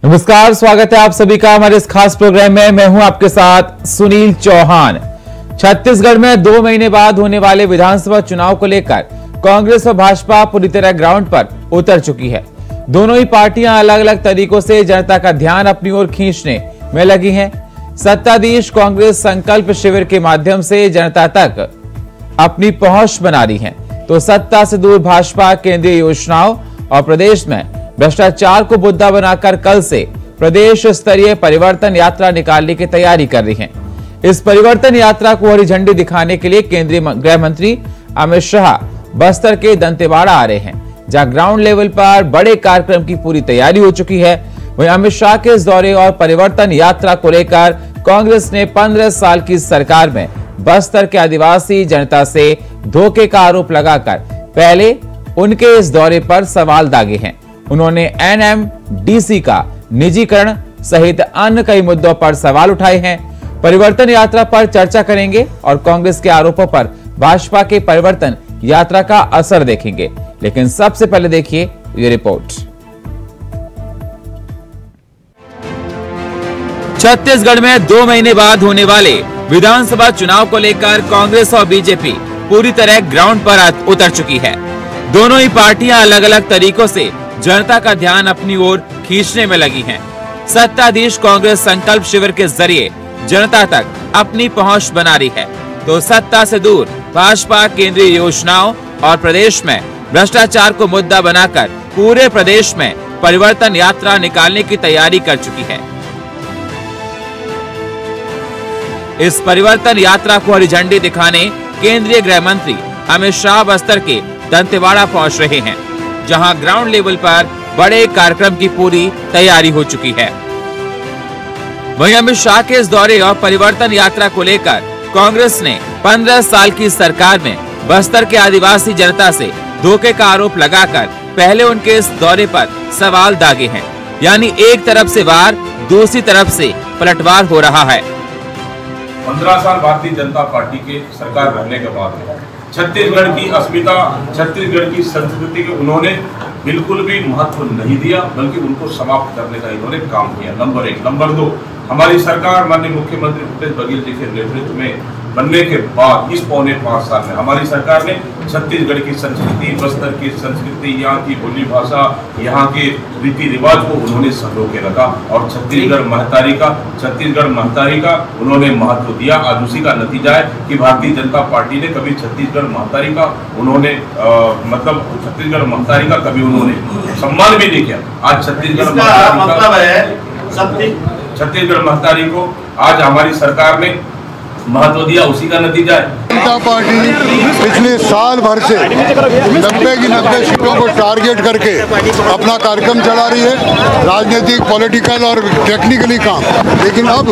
नमस्कार, स्वागत है आप सभी का हमारे इस खास प्रोग्राम में। मैं हूं आपके साथ सुनील चौहान। छत्तीसगढ़ में 2 महीने बाद होने वाले विधानसभा चुनाव को लेकर कांग्रेस और भाजपा पूरी तरह ग्राउंड पर उतर चुकी है। दोनों ही पार्टियां अलग अलग तरीकों से जनता का ध्यान अपनी ओर खींचने में लगी हैं। सत्ताधीश कांग्रेस संकल्प शिविर के माध्यम से जनता तक अपनी पहुंच बना रही है, तो सत्ता से दूर भाजपा केंद्रीय योजनाओं और प्रदेश में भ्रष्टाचार को मुद्दा बनाकर कल से प्रदेश स्तरीय परिवर्तन यात्रा निकालने की तैयारी कर रही है। इस परिवर्तन यात्रा को हरी झंडी दिखाने के लिए केंद्रीय गृह मंत्री अमित शाह बस्तर के दंतेवाड़ा आ रहे हैं, जहां ग्राउंड लेवल पर बड़े कार्यक्रम की पूरी तैयारी हो चुकी है। वहीं अमित शाह के इस दौरे और परिवर्तन यात्रा को लेकर कांग्रेस ने 15 साल की सरकार में बस्तर के आदिवासी जनता से धोखे का आरोप लगाकर पहले उनके इस दौरे पर सवाल दागे हैं। उन्होंने एनएमडीसी का निजीकरण सहित अन्य कई मुद्दों पर सवाल उठाए हैं। परिवर्तन यात्रा पर चर्चा करेंगे और कांग्रेस के आरोपों पर भाजपा के परिवर्तन यात्रा का असर देखेंगे। लेकिन सबसे पहले देखिए ये रिपोर्ट। छत्तीसगढ़ में 2 महीने बाद होने वाले विधानसभा चुनाव को लेकर कांग्रेस और बीजेपी पूरी तरह ग्राउंड पर उतर चुकी है। दोनों ही पार्टियां अलग अलग तरीकों से जनता का ध्यान अपनी ओर खींचने में लगी हैं। सत्ताधीश कांग्रेस संकल्प शिविर के जरिए जनता तक अपनी पहुंच बना रही है, तो सत्ता से दूर भाजपा केंद्रीय योजनाओं और प्रदेश में भ्रष्टाचार को मुद्दा बनाकर पूरे प्रदेश में परिवर्तन यात्रा निकालने की तैयारी कर चुकी है। इस परिवर्तन यात्रा को हरी झंडी दिखाने केंद्रीय गृह मंत्री अमित शाह बस्तर के दंतेवाड़ा पहुंच रहे हैं, जहां ग्राउंड लेवल पर बड़े कार्यक्रम की पूरी तैयारी हो चुकी है। वहीं अमित शाह के इस दौरे और परिवर्तन यात्रा को लेकर कांग्रेस ने 15 साल की सरकार में बस्तर के आदिवासी जनता से धोखे का आरोप लगाकर पहले उनके इस दौरे पर सवाल दागे हैं। यानी एक तरफ से वार, दूसरी तरफ से पलटवार हो रहा है। 15 साल भारतीय जनता पार्टी के सरकार रहने के बाद छत्तीसगढ़ की अस्मिता, छत्तीसगढ़ की संस्कृति को उन्होंने बिल्कुल भी महत्व नहीं दिया, बल्कि उनको समाप्त करने का इन्होंने काम किया। नंबर 1। नंबर 2, हमारी सरकार माननीय मुख्यमंत्री भूपेश बघेल जी के नेतृत्व में बनने के बाद इस पौने 5 साल में हमारी सरकार ने छत्तीसगढ़ की संस्कृति, बस्तर की संस्कृति, यहाँ की बोली भाषा, यहाँ के रीति रिवाज को उन्होंने संजो के रखा और छत्तीसगढ़ महतारी का उन्होंने महत्व दिया। आज उसी का नतीजा है कि भारतीय जनता पार्टी ने कभी छत्तीसगढ़ महतारी का उन्होंने छत्तीसगढ़ महतारी का कभी उन्होंने सम्मान भी नहीं किया। आज छत्तीसगढ़ महतारी को आज हमारी सरकार ने महत्व दिया, उसी का नतीजा है। जनता पार्टी पिछले साल भर से 90 की 90 सीटों को टारगेट करके अपना कार्यक्रम चला रही है, राजनीतिक, पॉलिटिकल और टेक्निकली काम। लेकिन अब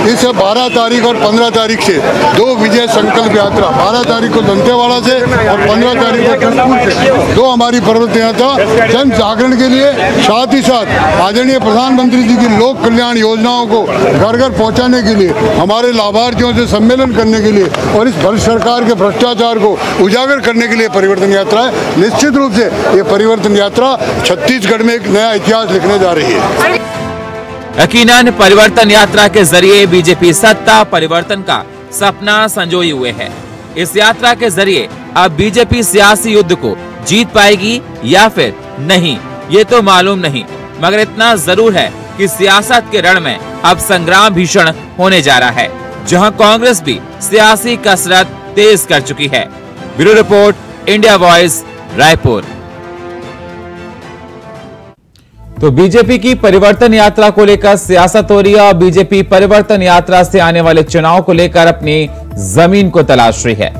इस 12 तारीख और 15 तारीख से 2 विजय संकल्प यात्रा, 12 तारीख को दंतेवाड़ा से और 15 तारीख को टनकपुर से 2 हमारी पर्वत यात्रा जन जागरण के लिए, साथ ही साथ आदरणीय प्रधानमंत्री जी की लोक कल्याण योजनाओं को घर घर पहुँचाने के लिए, हमारे लाभार्थियों से सम्मेलन करने के लिए और इस भ्रष्ट सरकार के भ्रष्टाचार को उजागर करने के लिए परिवर्तन यात्रा है। निश्चित रूप से ये परिवर्तन यात्रा छत्तीसगढ़ में एक नया इतिहास लिखने जा रही है। यकीनन परिवर्तन यात्रा के जरिए बीजेपी सत्ता परिवर्तन का सपना संजोए हुए है। इस यात्रा के जरिए अब बीजेपी सियासी युद्ध को जीत पाएगी या फिर नहीं, ये तो मालूम नहीं, मगर इतना जरूर है कि सियासत के रण में अब संग्राम भीषण होने जा रहा है, जहां कांग्रेस भी सियासी कसरत तेज कर चुकी है। Bureau report, India voice, Raipur. तो बीजेपी की परिवर्तन यात्रा को लेकर सियासत हो रही है और बीजेपी परिवर्तन यात्रा से आने वाले चुनाव को लेकर अपनी जमीन को तलाश रही है।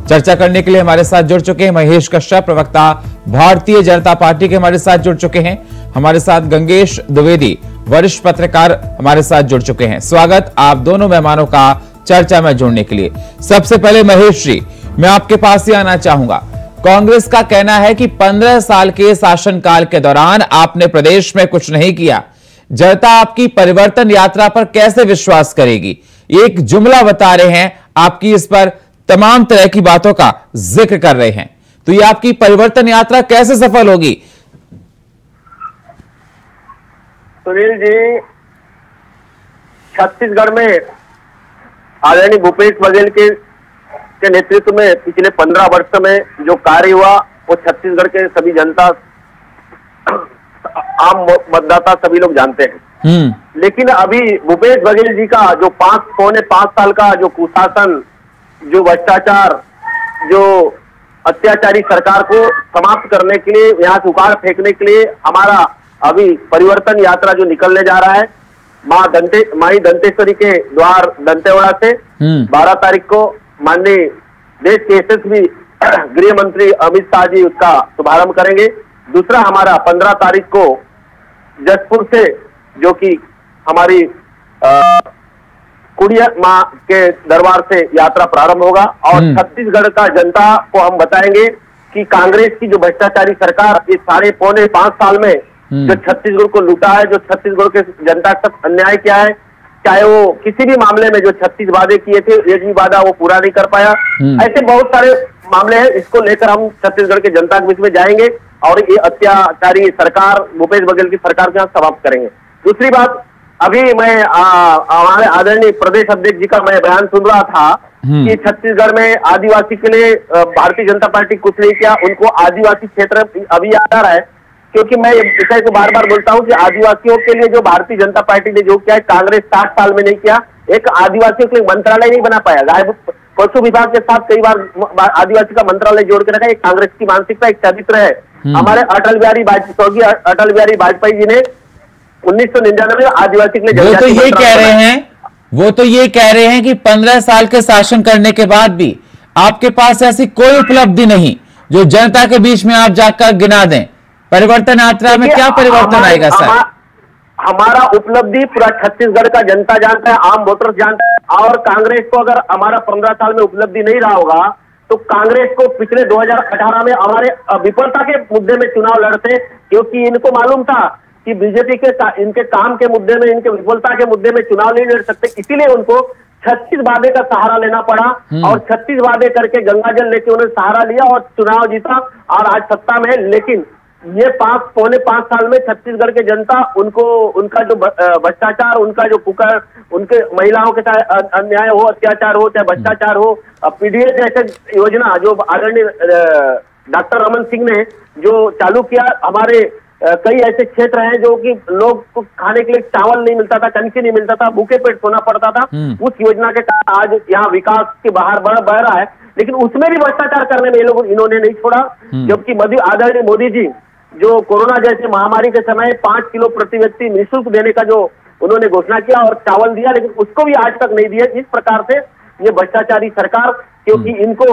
चर्चा करने के लिए हमारे साथ जुड़ चुके हैं महेश कश्यप, प्रवक्ता भारतीय जनता पार्टी के हमारे साथ जुड़ चुके हैं। हमारे साथ गंगेश द्विवेदी, वरिष्ठ पत्रकार हमारे साथ जुड़ चुके हैं। स्वागत आप दोनों मेहमानों का चर्चा में जुड़ने के लिए। सबसे पहले महेश जी, मैं आपके पास ही आना चाहूंगा। कांग्रेस का कहना है कि 15 साल के शासनकाल के दौरान आपने प्रदेश में कुछ नहीं किया, जनता आपकी परिवर्तन यात्रा पर कैसे विश्वास करेगी? एक जुमला बता रहे हैं, आपकी इस पर तमाम तरह की बातों का जिक्र कर रहे हैं, तो ये आपकी परिवर्तन यात्रा कैसे सफल होगी? सुनील जी, छत्तीसगढ़ में आदरणीय भूपेश बघेल के नेतृत्व में पिछले 15 वर्ष में जो कार्य हुआ वो छत्तीसगढ़ के सभी जनता, आम मतदाता सभी लोग जानते हैं। लेकिन अभी भूपेश बघेल जी का जो पौने 5 साल का जो कुशासन, जो भ्रष्टाचार, जो अत्याचारी सरकार को समाप्त करने के लिए, यहाँ से उखाड़ फेंकने के लिए हमारा अभी परिवर्तन यात्रा जो निकलने जा रहा है माई दंतेश्वरी के द्वार दंतेवाड़ा से 12 तारीख को माननीय देश के यशस्वी गृह मंत्री अमित शाह जी उसका शुभारंभ करेंगे। दूसरा हमारा 15 तारीख को जसपुर से, जो कि हमारी कुड़िया माँ के दरबार से यात्रा प्रारंभ होगा और छत्तीसगढ़ का जनता को हम बताएंगे कि कांग्रेस की जो भ्रष्टाचारी सरकार इस पौने 5 साल में जो छत्तीसगढ़ को लूटा है, जो छत्तीसगढ़ के जनता के साथ अन्याय किया है, चाहे वो किसी भी मामले में जो 36 वादे किए थे, एक भी वादा वो पूरा नहीं कर पाया, ऐसे बहुत सारे मामले हैं। इसको लेकर हम छत्तीसगढ़ के जनता के बीच में जाएंगे और ये अत्याचारी सरकार, भूपेश बघेल की सरकार के यहाँ समाप्त करेंगे। दूसरी बात, अभी मैं हमारे आदरणीय प्रदेश अध्यक्ष जी का मैं बयान सुन रहा था कि छत्तीसगढ़ में आदिवासी के लिए भारतीय जनता पार्टी कुछ नहीं किया, उनको आदिवासी क्षेत्र अभी याद आ रहा है, क्योंकि मैं विषय को बार बार बोलता हूं कि आदिवासियों के लिए जो भारतीय जनता पार्टी ने जो किया है, कांग्रेस 60 साल में नहीं किया। एक आदिवासियों के लिए मंत्रालय नहीं बना पाया, गाय पशु विभाग के साथ कई बार आदिवासी का मंत्रालय जोड़ के रखा है। कांग्रेस की मानसिकता, एक चरित्र है। हमारे अटल बिहारी वाजपेयी जी ने 1999 में आदिवासी के लिए वो तो ये कह रहे हैं कि 15 साल के शासन करने के बाद भी आपके पास ऐसी कोई उपलब्धि नहीं जो जनता के बीच में आप जाकर गिना दें। परिवर्तन यात्रा में क्या परिवर्तन आएगा सर? हमारा उपलब्धि पूरा छत्तीसगढ़ का जनता जानता है, आम वोटर्स जानता है। और कांग्रेस को अगर हमारा 15 साल में उपलब्धि नहीं रहा होगा तो कांग्रेस को पिछले 2018 में हमारे विफलता के मुद्दे में चुनाव लड़ते, क्योंकि इनको मालूम था कि बीजेपी के इनके काम के मुद्दे में, इनके विफलता के मुद्दे में चुनाव नहीं लड़ सकते, इसीलिए उनको 36 वादे का सहारा लेना पड़ा और 36 वादे करके गंगा जल लेके उन्होंने सहारा लिया और चुनाव जीता और आज सत्ता में है। लेकिन ये पौने 5 साल में छत्तीसगढ़ के जनता उनको, उनका जो भ्रष्टाचार, उनका जो कुकर, उनके महिलाओं के साथ अन्याय हो, अत्याचार हो, चाहे भ्रष्टाचार हो, पीडीएस जैसे योजना जो आदरणीय डॉक्टर रमन सिंह ने जो चालू किया, हमारे कई ऐसे क्षेत्र हैं जो कि लोग को खाने के लिए चावल नहीं मिलता था, कंची नहीं मिलता था, भूखे पेट सोना पड़ता था। उस योजना के कारण आज यहाँ विकास के बाहर बह रहा है, लेकिन उसमें भी भ्रष्टाचार करने में ये लोग इन्होंने नहीं छोड़ा। जबकि आदरणीय मोदी जी जो कोरोना जैसे महामारी के समय 5 किलो प्रति व्यक्ति निःशुल्क देने का जो उन्होंने घोषणा किया और चावल दिया, लेकिन उसको भी आज तक नहीं दिया। इस प्रकार से ये भ्रष्टाचारी सरकार, क्योंकि इनको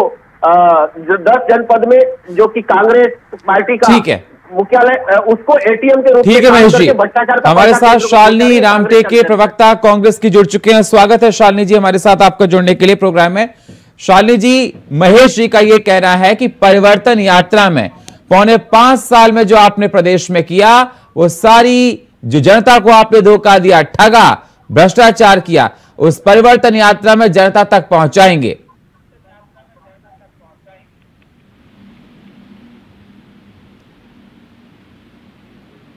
10 जनपद में जो कि कांग्रेस पार्टी का मुख्यालय, उसको एटीएम के रूप में ठीक है महेश जी, हमारे साथ शालिनी रामटेक के प्रवक्ता कांग्रेस की जुड़ चुके हैं। स्वागत है शालिनी जी हमारे साथ आपका जुड़ने के लिए प्रोग्राम में। शालिनी जी, महेश जी का ये कहना है कि परिवर्तन यात्रा में पौने 5 साल में जो आपने प्रदेश में किया, वो सारी जो जनता को आपने धोखा दिया, ठगा, भ्रष्टाचार किया, उस परिवर्तन यात्रा में जनता तक पहुंचाएंगे।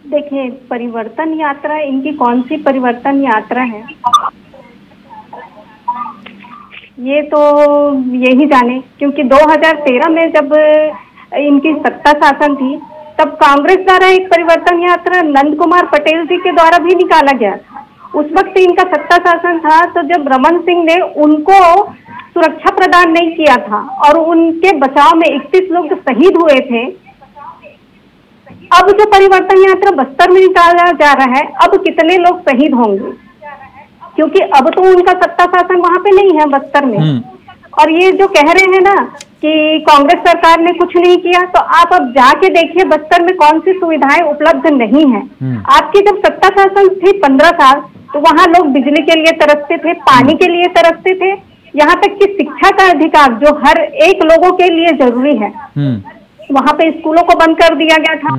देखिए, परिवर्तन यात्रा, इनकी कौन सी परिवर्तन यात्रा है ये तो यही जाने, क्योंकि 2013 में जब इनकी सत्ता शासन थी तब कांग्रेस द्वारा एक परिवर्तन यात्रा नंद कुमार पटेल जी के द्वारा भी निकाला गया था। उस वक्त इनका सत्ता शासन था, तो जब रमन सिंह ने उनको सुरक्षा प्रदान नहीं किया था और उनके बचाव में 31 लोग शहीद हुए थे। अब जो परिवर्तन यात्रा बस्तर में निकाला जा रहा है, अब कितने लोग शहीद होंगे, क्योंकि अब तो उनका सत्ता शासन वहां पे नहीं है बस्तर में। और ये जो कह रहे हैं ना कि कांग्रेस सरकार ने कुछ नहीं किया, तो आप अब जाके देखिए बस्तर में कौन सी सुविधाएं उपलब्ध नहीं है। आपकी जब सत्ता शासन थी 15 साल, तो वहां लोग बिजली के लिए तरसते थे, पानी के लिए तरसते थे, यहाँ तक कि शिक्षा का अधिकार जो हर एक लोगों के लिए जरूरी है, वहां पे स्कूलों को बंद कर दिया गया था।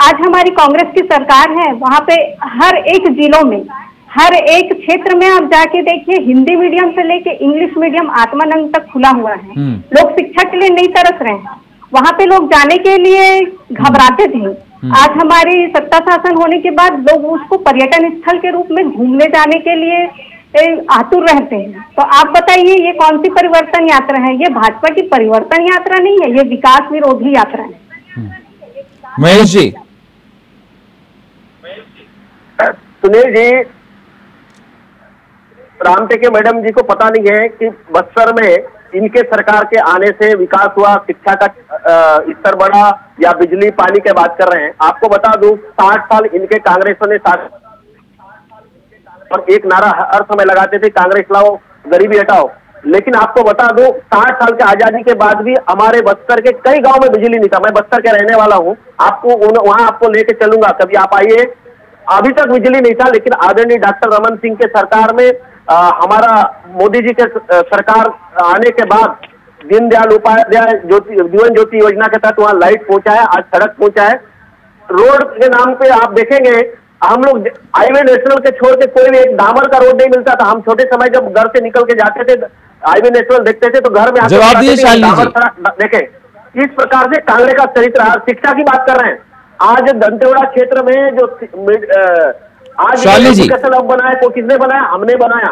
आज हमारी कांग्रेस की सरकार है, वहां पे हर एक जिलों में, हर एक क्षेत्र में आप जाके देखिए, हिंदी मीडियम से लेके इंग्लिश मीडियम आत्मानंद तक खुला हुआ है। लोग शिक्षा के लिए नहीं तरस रहे हैं, वहां पे लोग जाने के लिए घबराते थे। आज हमारी सत्ता शासन होने के बाद लोग उसको पर्यटन स्थल के रूप में घूमने जाने के लिए आतुर रहते हैं। तो आप बताइए ये कौन सी परिवर्तन यात्रा है? ये भाजपा की परिवर्तन यात्रा नहीं है, ये विकास विरोधी यात्रा है। महेश जी, सुनील जी, रामटेके मैडम जी को पता नहीं है कि बस्तर में इनके सरकार के आने से विकास हुआ, शिक्षा का स्तर बढ़ा या बिजली पानी की बात कर रहे हैं। आपको बता दूं 60 साल इनके कांग्रेसों ने और एक नारा हर समय लगाते थे, कांग्रेस लाओ गरीबी हटाओ। लेकिन आपको बता दूं 60 साल के आजादी के बाद भी हमारे बस्तर के कई गांव में बिजली नहीं था। मैं बस्तर के रहने वाला हूं, आपको वहां आपको लेके चलूंगा, कभी आप आइए। अभी तक बिजली नहीं था, लेकिन आदरणीय डॉक्टर रमन सिंह के सरकार में हमारा मोदी जी के सरकार आने के बाद दीनदयाल उपाध्याय जीवन ज्योति योजना के तहत वहां लाइट पहुंचा है, आज सड़क पहुंचा है। रोड के नाम पे आप देखेंगे हम लोग हाईवे नेशनल के छोड़ के कोई भी एक डामर का रोड नहीं मिलता था। हम छोटे समय जब घर से निकल के जाते थे, हाईवे नेशनल देखते थे तो घर में देखे। इस प्रकार से कांग्रेस का चरित्र। शिक्षा की बात कर रहे हैं, आज दंतेवाड़ा क्षेत्र में जो आज एजुकेशन हब बनाया को किसने बनाया? हमने बनाया।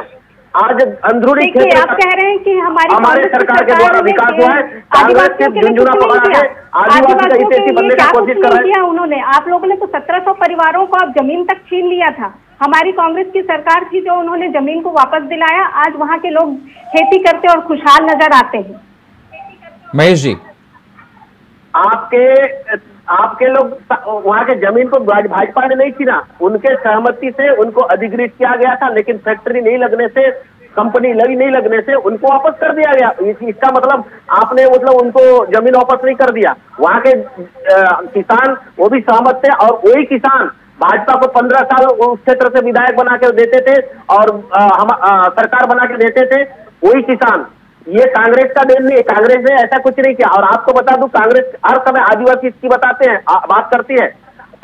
आज अंदरूनी क्षेत्र आप कह रहे हैं कि हमारे सरकार के द्वारा विकास हुआ है। कांग्रेस के झुंझुना पकड़ा है, आदिवासी का हितैषी बनने की कोशिश कर रहे हैं उन्होंने। आप लोगों ने तो 1700 परिवारों को अब जमीन तक छीन लिया था। हमारी कांग्रेस की सरकार थी जो उन्होंने जमीन को वापस दिलाया। आज वहाँ के लोग खेती करते और खुशहाल नजर आते हैं। महेश जी, आपके लोग वहाँ के जमीन को भाजपा ने नहीं छीना, उनके सहमति से उनको अधिग्रहित किया गया था। लेकिन फैक्ट्री नहीं लगने से, कंपनी नहीं लगने से उनको वापस कर दिया गया। इसका मतलब आपने उनको जमीन वापस नहीं कर दिया। वहाँ के किसान वो भी सहमत थे और वही किसान भाजपा को 15 साल उस क्षेत्र से विधायक बना के देते थे और हम सरकार बना के देते थे। वही किसान, ये कांग्रेस का देन नहीं है, कांग्रेस ने ऐसा कुछ नहीं किया। और आपको बता दूं कांग्रेस हर समय आदिवासी की बताते हैं, बात करती है।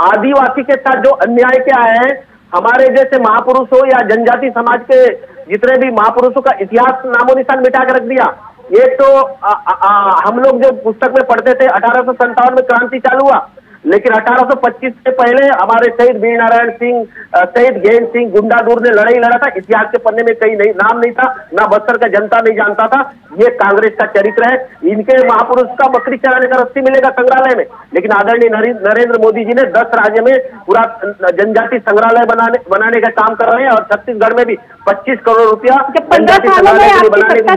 आदिवासी के साथ जो अन्याय क्या है, हमारे जैसे महापुरुष हो या जनजाति समाज के जितने भी महापुरुषों का इतिहास नामो निशान मिटा कर रख दिया। ये तो हम लोग जो पुस्तक में पढ़ते थे 1857 में क्रांति चालू हुआ, लेकिन 1825 से पहले हमारे शहीद वीर नारायण सिंह, शहीद गैन सिंह, गुंडादूर ने लड़ाई लड़ा था। इतिहास के पन्ने में कहीं नहीं नाम नहीं था, ना बस्तर का जनता नहीं जानता था। ये कांग्रेस का चरित्र है। इनके महापुरुष का बकरी चराने का रस्सी मिलेगा संग्रहालय में, लेकिन आदरणीय नरेंद्र मोदी जी ने 10 राज्य में पूरा जनजाति संग्रहालय बनाने का काम कर रहे हैं और छत्तीसगढ़ में भी 25 करोड़ रुपया जनजाति संग्रहालय बनाने के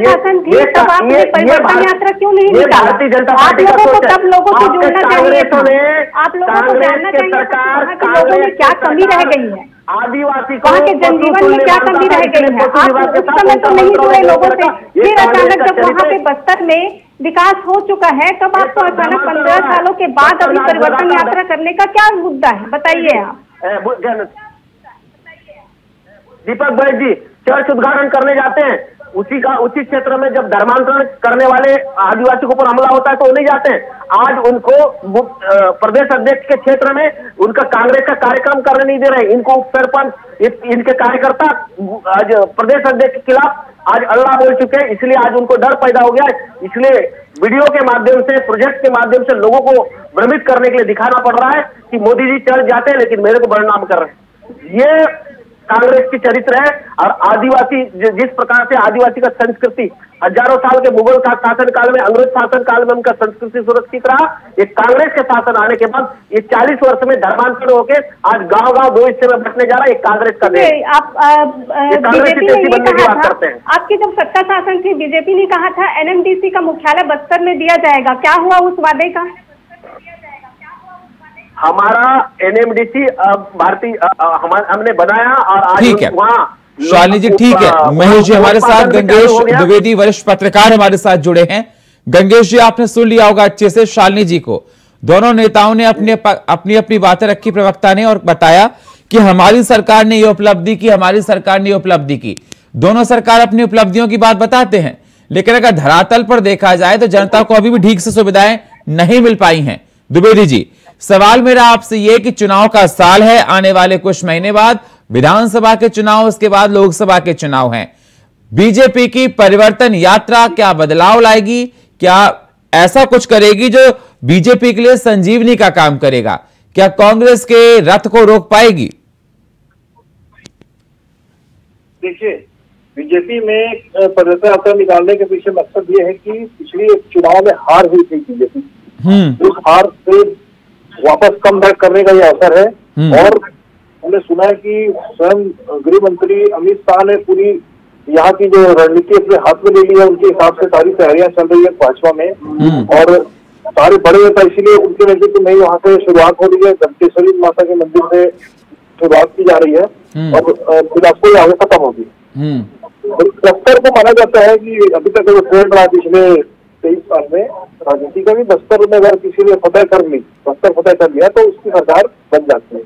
लिए। भारतीय जनता पार्टी का सोच है। आप लोगों को जानना चाहिए सरकार के लोगों में क्या कमी रह गई है, आदिवासी वहाँ के जनजीवन में क्या कमी रह गई है। आप उस समय तो नहीं जुड़े लोगों से, फिर अचानक जब वहाँ पे बस्तर में विकास हो चुका है तब आपको अचानक 15 सालों के बाद अभी परिवर्तन यात्रा करने का क्या मुद्दा है, बताइए आप। दीपक भाई जी चर्च उद्घाटन करने जाते हैं, उसी क्षेत्र में जब धर्मांतरण करने वाले आदिवासी के ऊपर हमला होता है तो वो नहीं जाते हैं। आज उनको प्रदेश अध्यक्ष के क्षेत्र में उनका कांग्रेस का कार्यक्रम करने नहीं दे रहे। इनको उप सरपंच, इनके कार्यकर्ता आज प्रदेश अध्यक्ष के खिलाफ आज अल्लाह बोल चुके हैं, इसलिए आज उनको डर पैदा हो गया है। इसलिए वीडियो के माध्यम से, प्रोजेक्ट के माध्यम से लोगों को भ्रमित करने के लिए दिखाना पड़ रहा है कि मोदी जी चर्च जाते हैं लेकिन मेरे को बदनाम कर रहे हैं। ये कांग्रेस की चरित्र है। और आदिवासी जिस प्रकार से आदिवासी का संस्कृति हजारों साल के मुगल का शासन काल में, अंग्रेज शासन काल में उनका संस्कृति सुरक्षित रहा, ये कांग्रेस के शासन आने के बाद ये 40 वर्ष में धर्मांतरण होके आज गांव-गांव 2 हिस्से में बंटने जा रहा है। ये कांग्रेस का देश। आप बीजेपी ने बनने की बात करते हैं। आपकी जब सत्ता शासन थी बीजेपी ने कहा था NMDC का मुख्यालय बस्तर में दिया जाएगा, क्या हुआ उस वादे का? हमारा NMDC भारतीय हमने बनाया और आज वहाँ शालिनी जी ठीक है। महेश जी हमारे साथ गंगेश द्विवेदी वरिष्ठ पत्रकार हमारे साथ जुड़े हैं। गंगेश जी आपने सुन लिया होगा अच्छे से शालिनी जी को। दोनों नेताओं ने अपनी बातें रखी, प्रवक्ता ने, और बताया कि हमारी सरकार ने ये उपलब्धि की, हमारी सरकार ने ये उपलब्धि की। दोनों सरकार अपनी उपलब्धियों की बात बताते हैं, लेकिन अगर धरातल पर देखा जाए तो जनता को अभी भी ठीक से सुविधाएं नहीं मिल पाई हैं। द्विवेदी जी, सवाल मेरा आपसे यह कि चुनाव का साल है, आने वाले कुछ महीने बाद विधानसभा के चुनाव, उसके बाद लोकसभा के चुनाव हैं। बीजेपी की परिवर्तन यात्रा क्या बदलाव लाएगी? क्या ऐसा कुछ करेगी जो बीजेपी के लिए संजीवनी का काम करेगा? क्या कांग्रेस के रथ को रोक पाएगी? देखिए, बीजेपी में पदयात्रा यात्रा निकालने के पीछे मकसद ये है कि पिछली चुनाव में हार हुई थी बीजेपी, उस हार से वापस कम बैक करने का ये अवसर है। और हमने सुना है कि स्वयं गृह मंत्री अमित शाह ने पूरी यहाँ की जो रणनीति अपने हाथ में ले ली है, उनके हिसाब से सारी तैयारियां चल रही है भाजपा में। और सारे बड़े नेता, इसीलिए उनके नेतृत्व में वहाँ से शुरुआत हो रही है। दंतेश्वरी माता के मंदिर से शुरुआत की जा रही है और बिलासपुर आगे खत्म होगी। बस्तर को माना जाता है कि अभी तक जो ट्रेंड रहा पिछले 23 साल में राजनीति का भी, बस्तर में अगर किसी ने बस्तर फतेह कर लिया तो उसकी सरकार बन जाती है।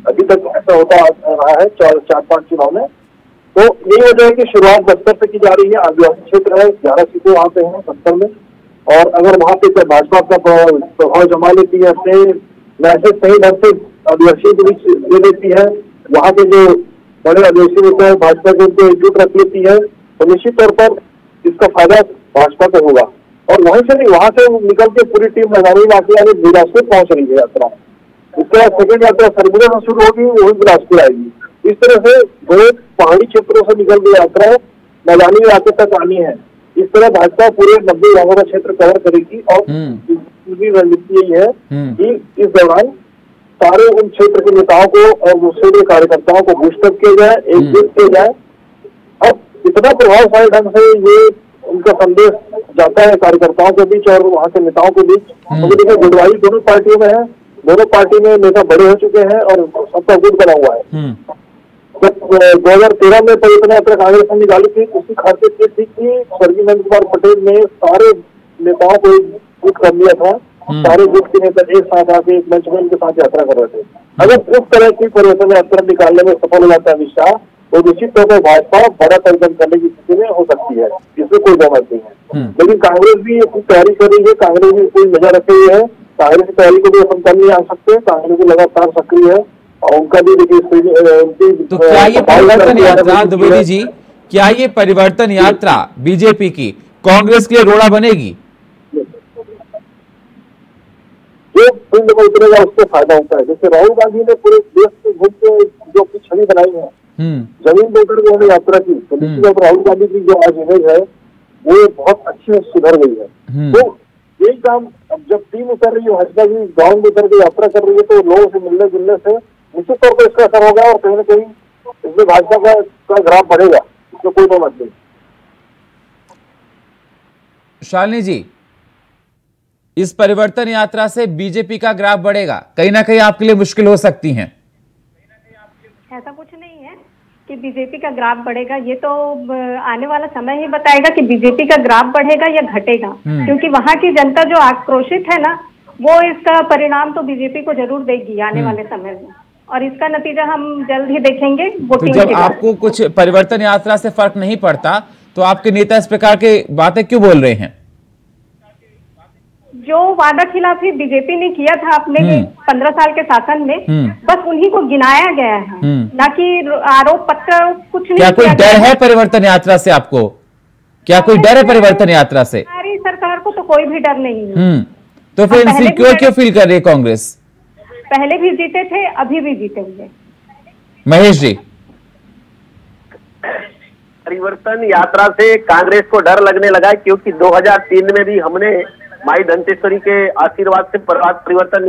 अभी तक ऐसा होता रहा है 4-5 चुनाव में। तो यही वजह है कि शुरुआत बस्तर से की जा रही है। आदिवासी क्षेत्र है, 11 सीटें वहाँ पे हैं बस्तर में। और अगर वहाँ पे भाजपा अपना प्रभाव जमा लेती है, अपने मैसेज सही ढंग से आदिवासियों के बीच दे देती है, वहाँ के जो बड़े आदिवासी नेता है भाजपा के उनको एकजुट रख लेती है, तो निश्चित तौर पर इसका फायदा भाजपा को होगा। और वहीं से नहीं, वहाँ से निकल के पूरी टीम मैदानी इलाके यानी बिलासपुर पहुंच रही है यात्रा। इसके बाद सेकेंड यात्रा सरगुजा से शुरू होगी, वही बिलासपुर आएगी। इस तरह से दो पहाड़ी क्षेत्रों से निकल के यात्रा मैदानी इलाके तक आनी है। इस तरह भाजपा पूरे 90 गांवों का क्षेत्र कवर करेगी। और पूरी रणनीति यही है कि इस दौरान सारे उन क्षेत्र के नेताओं को और दूसरे के कार्यकर्ताओं को बूस्टअप किया जाए, एकजुट किया जाए। अब इतना प्रभावशाली ढंग से ये उनका संदेश जाता है कार्यकर्ताओं के बीच और वहाँ के नेताओं के बीच। तो देखिए, गुटबाजी दोनों पार्टियों में है, दोनों पार्टी में नेता बड़े हो चुके हैं और सबका गुट बना हुआ है। जब 2013 में पदयात्रा यात्रा कांग्रेस ने निकाली थी, उसकी खासियत ये थी कि स्वर्गीय नंद कुमार पटेल ने सारे नेताओं को गुट कर लिया था। सारे गुट के नेता एक साथ आके एक मंच में उनके साथ यात्रा कर रहे थे। अगर उस तरह की पदयात्रा यात्रा निकालने में सफल हो जाता है अमित शाह, तो निश्चित तौर पर भाजपा बड़ा परिवर्तन करने की स्थिति में हो सकती है, इसमें कोई दो मत नहीं है। लेकिन कांग्रेस भी अपनी तैयारी कर रही है, कांग्रेस भी कोई नजर रखे हुए है। कांग्रेस की तैयारी को भी अपन कम नहीं आ सकते, कांग्रेस को लगातार सक्रिय है और उनका भी देखिए। तो क्या ये परिवर्तन यात्रा, द्विवेदी जी, क्या ये परिवर्तन यात्रा बीजेपी की कांग्रेस के लिए रोड़ा बनेगी? जो फील्ड में उतरेगा उसको फायदा होता है। जैसे राहुल गांधी ने पूरे देश में घूम के जो अपनी छवि बनाई है, जमीन देकर उन्होंने यात्रा की, तो निश्चित तौर पर राहुल गांधी की जो आज इमेज है वो बहुत अच्छी सुधर गई है। तो यही काम अब जब टीम उतर रही है, भाजपा की गाँव में उतर के यात्रा कर रही है, तो लोगों से मिलने जुलने से निश्चित तौर पर इसका असर होगा और कहीं ना कहीं इसमें भाजपा का ग्राफ बढ़ेगा, इसमें कोई दो मत नहीं। शालिनी जी, इस परिवर्तन यात्रा से बीजेपी का ग्राफ बढ़ेगा, कहीं ना कहीं आपके लिए मुश्किल हो सकती हैं? ऐसा कुछ नहीं है कि बीजेपी का ग्राफ बढ़ेगा। ये तो आने वाला समय ही बताएगा कि बीजेपी का ग्राफ बढ़ेगा या घटेगा, क्योंकि वहाँ की जनता जो आक्रोशित है ना, वो इसका परिणाम तो बीजेपी को जरूर देगी आने वाले समय में, और इसका नतीजा हम जल्द ही देखेंगे वोटिंग के बाद। जब आपको कुछ परिवर्तन यात्रा से फर्क नहीं पड़ता तो आपके नेता इस प्रकार की बातें क्यों बोल रहे हैं? जो वादा खिलाफी बीजेपी ने किया था अपने 15 साल के शासन में, बस उन्हीं को गिनाया गया है, ना कि आरोप पत्र कुछ नहीं। क्या कोई डर है परिवर्तन यात्रा से आपको? क्या कोई डर है परिवर्तन यात्रा से? हमारी सरकार को तो कोई भी डर नहीं है। तो फिर इनसिक्योर क्यों फील कर रही है कांग्रेस? पहले भी जीते थे, अभी भी जीतेंगे। महेश जी, परिवर्तन यात्रा से कांग्रेस को डर लगने लगा, क्योंकि 2003 में भी हमने माई दंतेश्वरी के आशीर्वाद से परिवर्तन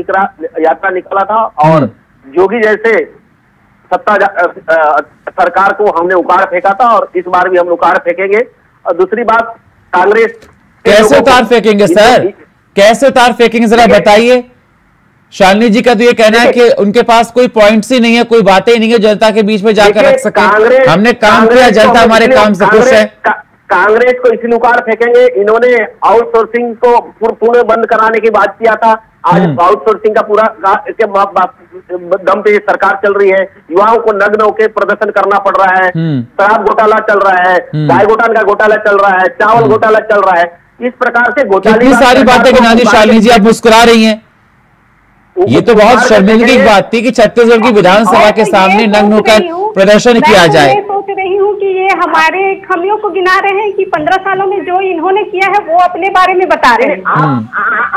यात्रा निकला था और जोगी जैसे सत्ता सरकार को हमने उखाड़ फेंका था और इस बार भी हम उखाड़ फेंकेंगे। और दूसरी बात, कांग्रेस कैसे उतार फेंकेंगे सर? कैसे उतार फेंकेंगे जरा बताइए। शालिनी जी का तो ये कहना है कि उनके पास कोई पॉइंट्स ही नहीं है, कोई बातें ही नहीं है जनता के बीच में जाकर रख सके। हमने काम किया, जनता हमारे काम से खुश है। कांग्रेस को इसी उखाड़ फेंकेंगे। इन्होंने आउटसोर्सिंग को पूर्ण बंद कराने की बात किया था, आज आउटसोर्सिंग का पूरा इसके दम पे सरकार चल रही है। युवाओं को नग्न होकर प्रदर्शन करना पड़ रहा है, शराब घोटाला चल रहा है, गाय घोटाला का घोटाला चल रहा है, चावल घोटाला चल रहा है। इस प्रकार से कितनी सारी बातें गिना दी शालिनी जी, आप मुस्कुरा रही हैं। ये तो बहुत शर्मिंदगी की बात थी कि छत्तीसगढ़ की विधानसभा के सामने नग्न होकर प्रदर्शन किया जाए। रही हूँ कि ये हमारे खामियों को गिना रहे हैं कि 15 सालों में जो इन्होंने किया है वो अपने बारे में बता रहे हैं।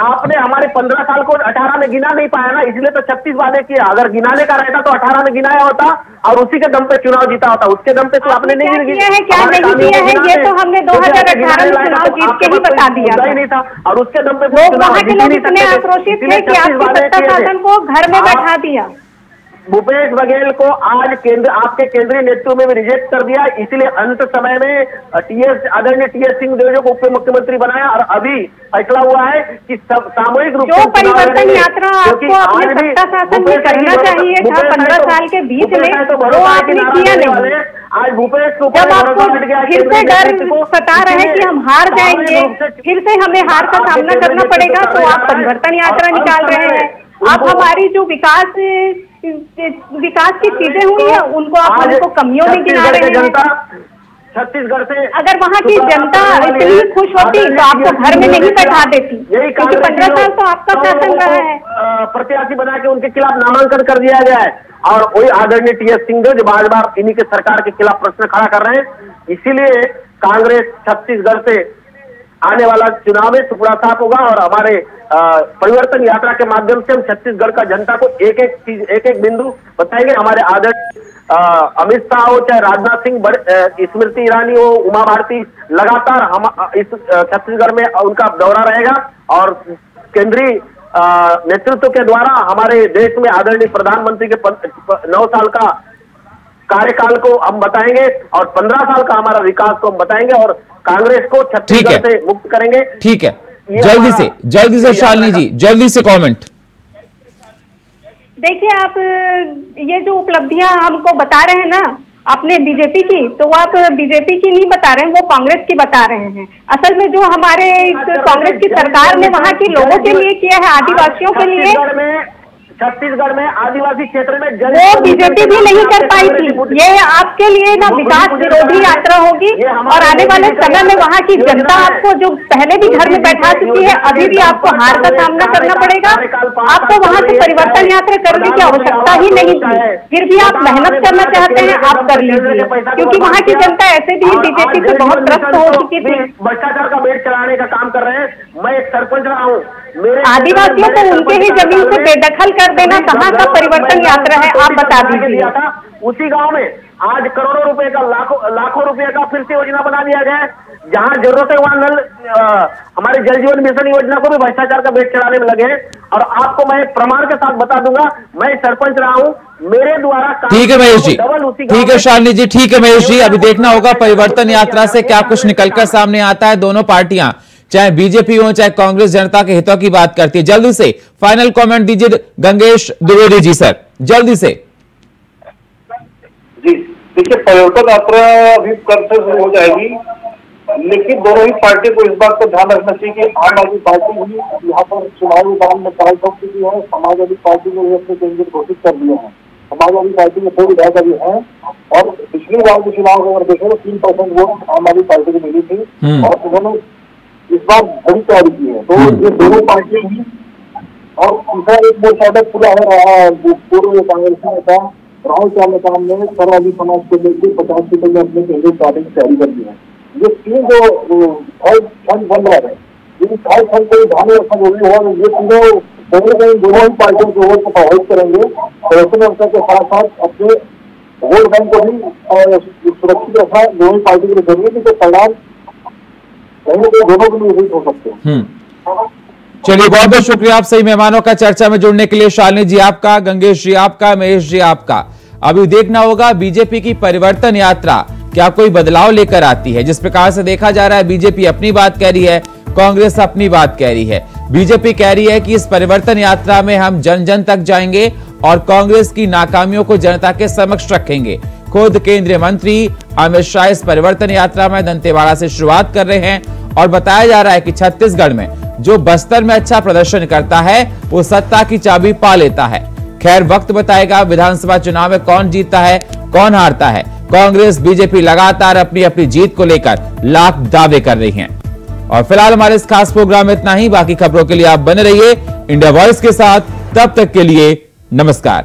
आपने हमारे 15 साल को 18 में गिना नहीं पाया ना, इसलिए तो 36 वादे किए। अगर गिनाने का रहता तो 18 में गिनाया होता और उसी के दम पे चुनाव जीता होता। उसके दम पे तो आपने नहीं किया है, क्या नहीं किया है, ये तो हमने 2018 में चुनाव जीत के ही बता दिया ही नहीं था। और उसके दम पे लोग, वहाँ के लोग इतने आक्रोशित थे कि आपके सत्ता शासन को घर में बैठा दिया। भूपेश बघेल को आज आपके केंद्रीय नेतृत्व में भी रिजेक्ट कर दिया, इसलिए अंत समय में आदरणीय टीएस सिंहदेव को उप मुख्यमंत्री बनाया। और अभी फैसला हुआ है कि सामूहिक रूप से परिवर्तन यात्रा आपको अपने सत्ता शासन में करना चाहिए था 15 साल के बीच में, वो आपने किया नहीं। आज भूपेश को जब आपको फिर से डर सता रहे कि हम हार जाएंगे, फिर से हमें हार का सामना करना पड़ेगा, तो आप परिवर्तन यात्रा निकाल रहे हैं। आप हमारी जो विकास की चीजें हुई है उनको आप हमको कमियों में गिना रहे हैं। छत्तीसगढ़ से अगर वहाँ की जनता इतनी खुश होती तो आपको घर में नहीं बैठा देती, क्योंकि 15 साल तो आपका शासन रहा है। प्रत्याशी बना के उनके खिलाफ नामांकन कर दिया गया है और वही आदरणीय टीएस सिंहदेव जो बार बार इन्हीं के सरकार के खिलाफ प्रश्न खड़ा कर रहे हैं। इसीलिए कांग्रेस छत्तीसगढ़ से आने वाला चुनाव में टुकड़ा साफ होगा और हमारे परिवर्तन यात्रा के माध्यम से हम छत्तीसगढ़ का जनता को एक एक बिंदु बताएंगे। हमारे आदरणीय अमित शाह हो, चाहे राजनाथ सिंह, स्मृति ईरानी हो, उमा भारती, लगातार हम इस छत्तीसगढ़ में उनका दौरा रहेगा और केंद्रीय नेतृत्व के द्वारा हमारे देश में आदरणीय प्रधानमंत्री के 9 साल का कार्यकाल को हम बताएंगे और 15 साल का हमारा विकास को हम बताएंगे और कांग्रेस को छत्तीसगढ़ से मुक्त करेंगे। ठीक है, जल्दी से शालिनी जी, जल्दी से कमेंट। देखिए, आप ये जो उपलब्धियां हमको बता रहे हैं ना अपने बीजेपी की, तो वो आप बीजेपी की नहीं बता रहे हैं, वो कांग्रेस की बता रहे हैं। असल में जो हमारे कांग्रेस की सरकार ने वहाँ के लोगों के लिए किया है, आदिवासियों के लिए, छत्तीसगढ़ में आदिवासी क्षेत्र में वो बीजेपी भी नहीं कर पाई थी। ये आपके लिए ना विकास विरोधी यात्रा होगी और आने वाले समय में वहाँ की जनता आपको जो पहले भी घर में बैठा चुकी है, अभी भी आपको हार का सामना करना पड़ेगा। आपको वहाँ से परिवर्तन यात्रा करने की आवश्यकता ही नहीं थी, फिर भी आप मेहनत करना चाहते हैं, आप कर लीजिए, क्योंकि वहाँ की जनता ऐसे भी बीजेपी से बहुत त्रस्त हो चुकी थी। भ्रष्टाचार का बेट चलाने का काम कर रहे हैं। मैं एक सरपंच रहा हूँ, आदिवासियों को उनके ही जमीन से बेदखल कर देना कहाँ का परिवर्तन यात्रा है, आप बता दीजिए। उसी गांव में आज करोड़ों रुपए का लाखों रुपए का फिर से योजना बना दिया गया है। जहां जरूरत है वहां नल हमारे जल जीवन मिशन योजना को भी भ्रष्टाचार का बेट चलाने में लगे हैं और आपको मैं प्रमाण के साथ बता दूंगा, मैं सरपंच रहा हूं, मेरे द्वारा। ठीक है महेश जी, ठीक है शालिनी जी, ठीक है महेश जी, अभी देखना होगा परिवर्तन यात्रा से क्या कुछ निकलकर सामने आता है। दोनों पार्टियां, चाहे बीजेपी हो चाहे कांग्रेस, जनता के हितों की बात करती है। जल्दी से फाइनल कमेंट दीजिए गंगेश द्विवेदी जी सर, जल्दी से। जी देखिए, परिवर्तन यात्रा अभी कल से शुरू हो जाएगी, लेकिन दोनों ही पार्टी को इस बात का ध्यान रखना चाहिए कि आम आदमी पार्टी भी यहाँ पर चुनावी काम में कार्य कर चुकी है। समाजवादी पार्टी ने भी अपने केंद्र घोषित कर दिए हैं। समाजवादी पार्टी में 2 विधायक अभी हैं और पिछली बार के चुनाव को अगर देखें तो 3% वोट आम आदमी पार्टी को मिली थी और उन्होंने इस बार बड़ी तैयारी की है। तो ये दोनों पार्टी ही और तीसरा एक मोर्चा पूरा हो रहा है। पूर्व कांग्रेस नेता राहुल चावला ने सर्वाधिक समाज को लेकर 50 सीटों में अपने केंद्रीय पार्टी की तैयारी कर दी है। ये 3 जो फंड बन रहा है, ये फंड को ध्यान रखना जरूरी है। ये तीनों कहीं न कहीं दोनों ही पार्टियों के वोट को प्रभावित करेंगे। परिवर्तन यात्रा के साथ साथ अपने वोट बैंक को भी सुरक्षित रखना दोनों ही पार्टी के लिए जरूरी है, तो परिणाम दोनों के लिए हो सकते हैं। चलिए, बहुत बहुत शुक्रिया आप सही मेहमानों का चर्चा में जुड़ने के लिए। शालिनी जी आपका, गंगेश जी आपका, महेश जी आपका। अभी देखना होगा बीजेपी की परिवर्तन यात्रा क्या कोई बदलाव लेकर आती है। जिस प्रकार से देखा जा रहा है, बीजेपी अपनी बात कह रही है, कांग्रेस अपनी बात कह रही है। बीजेपी कह रही है कि इस परिवर्तन यात्रा में हम जन जन तक जाएंगे और कांग्रेस की नाकामियों को जनता के समक्ष रखेंगे। खुद केंद्रीय मंत्री अमित शाह इस परिवर्तन यात्रा में दंतेवाड़ा से शुरुआत कर रहे हैं और बताया जा रहा है कि छत्तीसगढ़ में जो बस्तर में अच्छा प्रदर्शन करता है वो सत्ता की चाबी पा लेता है। खैर, वक्त बताएगा विधानसभा चुनाव में कौन जीतता है, कौन हारता है। कांग्रेस बीजेपी लगातार अपनी अपनी जीत को लेकर लाख दावे कर रही हैं। और फिलहाल हमारे इस खास प्रोग्राम में इतना ही। बाकी खबरों के लिए आप बने रहिए इंडिया वॉइस के साथ। तब तक के लिए नमस्कार।